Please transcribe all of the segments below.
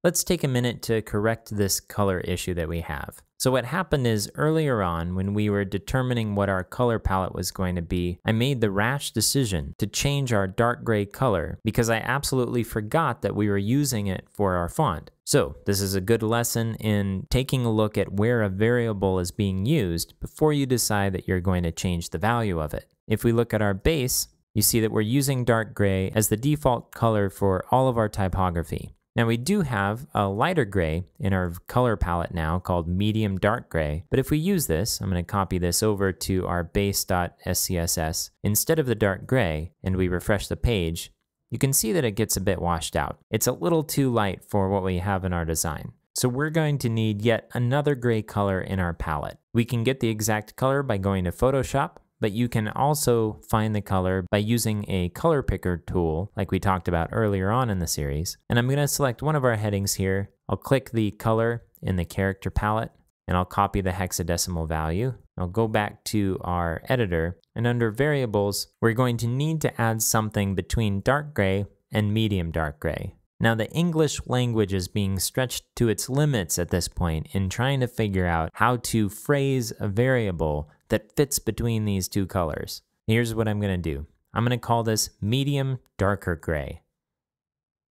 Let's take a minute to correct this color issue that we have. So what happened is earlier on when we were determining what our color palette was going to be, I made the rash decision to change our dark gray color because I absolutely forgot that we were using it for our font. So this is a good lesson in taking a look at where a variable is being used before you decide that you're going to change the value of it. If we look at our base, you see that we're using dark gray as the default color for all of our typography. Now we do have a lighter gray in our color palette now called medium dark gray, but if we use this, I'm going to copy this over to our base.scss instead of the dark gray, and we refresh the page, you can see that it gets a bit washed out. It's a little too light for what we have in our design. So we're going to need yet another gray color in our palette. We can get the exact color by going to Photoshop, but you can also find the color by using a color picker tool like we talked about earlier on in the series. And I'm going to select one of our headings here. I'll click the color in the character palette and I'll copy the hexadecimal value. I'll go back to our editor, and under variables, we're going to need to add something between dark gray and medium dark gray. Now the English language is being stretched to its limits at this point in trying to figure out how to phrase a variable that fits between these two colors. Here's what I'm going to do. I'm going to call this medium darker gray.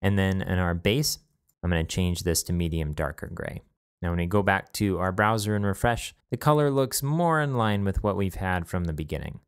And then in our base, I'm going to change this to medium darker gray. Now when we go back to our browser and refresh, the color looks more in line with what we've had from the beginning.